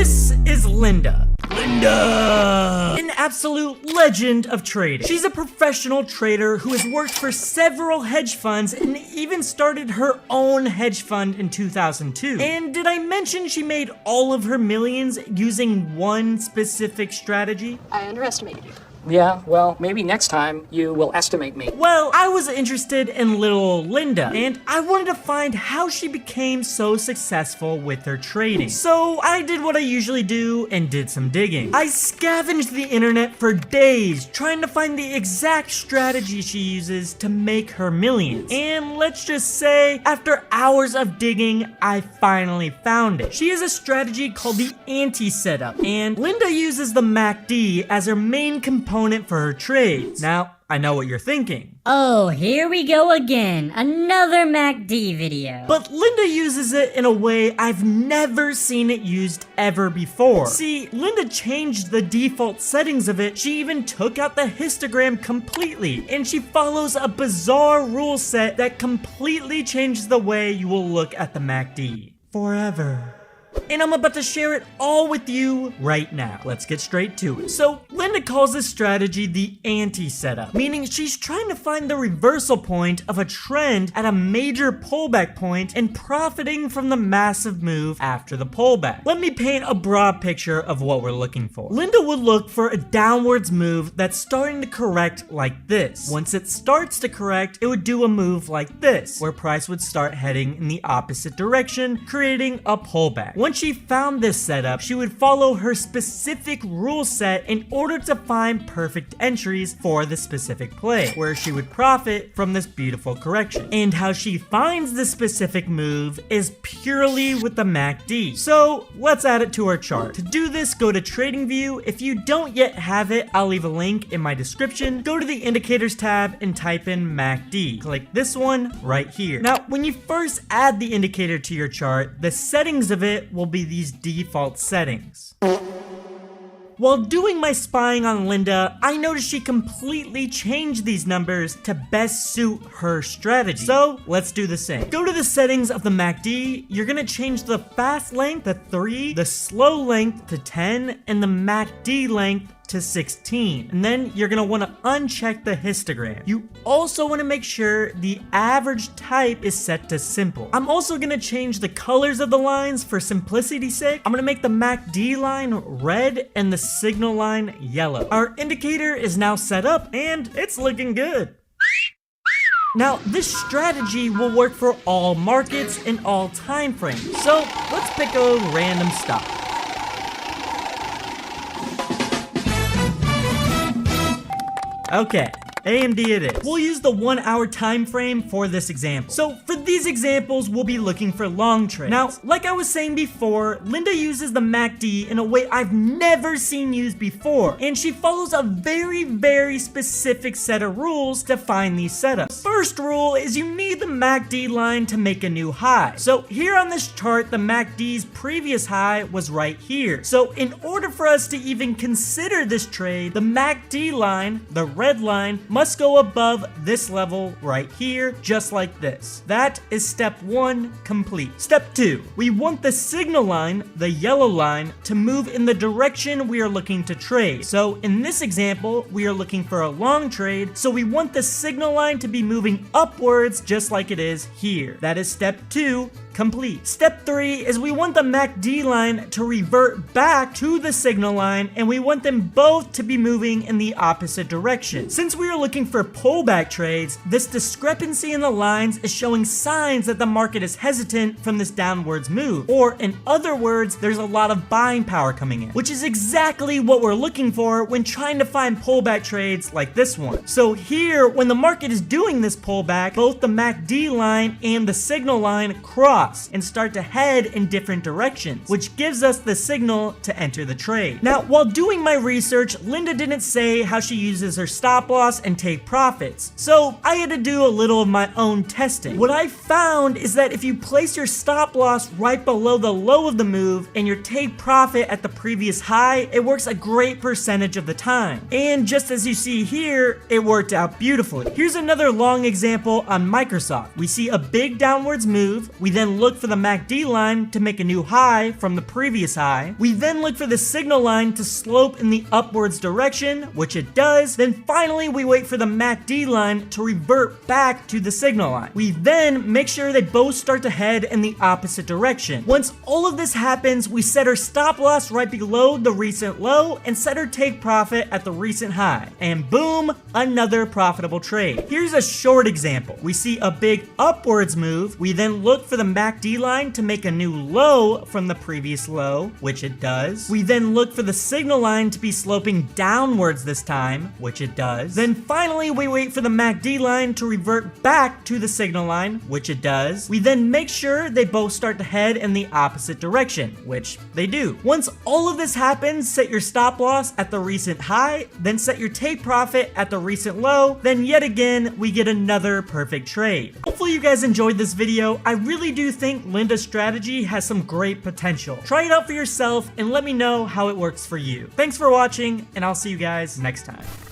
This is Linda. An absolute legend of trading. She's a professional trader who has worked for several hedge funds and even started her own hedge fund in 2002. And did I mention she made all of her millions using one specific strategy? I underestimated you. Yeah, well, maybe next time you will estimate me. Well, I was interested in little Linda, and I wanted to find how she became so successful with her trading. So I did what I usually do and did some digging. I scavenged the internet for days trying to find the exact strategy she uses to make her millions. And let's just say, after hours of digging, I finally found it. She has a strategy called the anti-setup, and Linda uses the MACD as her main component for her trades. Now, I know what you're thinking. Oh, here we go again. Another MACD video. But Linda uses it in a way I've never seen it used ever before. See, Linda changed the default settings of it. She even took out the histogram completely. And she follows a bizarre rule set that completely changes the way you will look at the MACD. Forever. And I'm about to share it all with you right now. Let's get straight to it. So, Linda calls this strategy the anti-setup, meaning she's trying to find the reversal point of a trend at a major pullback point and profiting from the massive move after the pullback. Let me paint a broad picture of what we're looking for. Linda would look for a downwards move that's starting to correct like this. Once it starts to correct, it would do a move like this, where price would start heading in the opposite direction, creating a pullback. Once she found this setup, she would follow her specific rule set in order to find perfect entries for the specific play, where she would profit from this beautiful correction. And how she finds the specific move is purely with the MACD. So let's add it to our chart. To do this, go to TradingView. If you don't yet have it, I'll leave a link in my description. Go to the indicators tab and type in MACD. Click this one right here. Now, when you first add the indicator to your chart, the settings of it will be these default settings. While doing my spying on Linda, I noticed she completely changed these numbers to best suit her strategy. So let's do the same. Go to the settings of the MACD. You're gonna change the fast length to 3, the slow length to 10, and the MACD length to 16. And then you're gonna wanna uncheck the histogram. You also wanna make sure the average type is set to simple. I'm also gonna change the colors of the lines for simplicity's sake. I'm gonna make the MACD line red and the signal line yellow. Our indicator is now set up and it's looking good. Now, this strategy will work for all markets and all time frames. So let's pick a random stock. Okay, AMD it is. We'll use the 1 hour time frame for this example. So for these examples, we'll be looking for long trades. Now, like I was saying before, Linda uses the MACD in a way I've never seen used before. And she follows a very specific set of rules to find these setups. First rule is you need the MACD line to make a new high. So here on this chart, the MACD's previous high was right here. So in order for us to even consider this trade, the MACD line, the red line, must go above this level right here, just like this. That is step 1 complete. Step 2, we want the signal line, the yellow line, to move in the direction we are looking to trade. So in this example, we are looking for a long trade, so we want the signal line to be moving upwards just like it is here. That is step 2 complete. Step 3 is we want the MACD line to revert back to the signal line, and we want them both to be moving in the opposite direction. Since we are looking for pullback trades, this discrepancy in the lines is showing signs that the market is hesitant from this downwards move. Or in other words, there's a lot of buying power coming in, which is exactly what we're looking for when trying to find pullback trades like this one. So here, when the market is doing this pullback, both the MACD line and the signal line cross and start to head in different directions, which gives us the signal to enter the trade. Now, while doing my research, Linda didn't say how she uses her stop loss and take profits, so I had to do a little of my own testing. What I found is that if you place your stop loss right below the low of the move and your take profit at the previous high, it works a great percentage of the time. And just as you see here, it worked out beautifully. Here's another long example on Microsoft. We see a big downwards move, we then then look for the MACD line to make a new high from the previous high. We then look for the signal line to slope in the upwards direction, which it does. Then finally, we wait for the MACD line to revert back to the signal line. We then make sure they both start to head in the opposite direction. Once all of this happens, we set our stop loss right below the recent low and set our take profit at the recent high. And boom, another profitable trade. Here's a short example. We see a big upwards move. We then look for the MACD line to make a new low from the previous low, which it does. We then look for the signal line to be sloping downwards this time, which it does. Then finally, we wait for the MACD line to revert back to the signal line, which it does. We then make sure they both start to head in the opposite direction, which they do. Once all of this happens, set your stop loss at the recent high, then set your take profit at the recent low, then yet again, we get another perfect trade. Hopefully you guys enjoyed this video. I really do think Linda's strategy has some great potential. Try it out for yourself and let me know how it works for you. Thanks for watching, and I'll see you guys next time.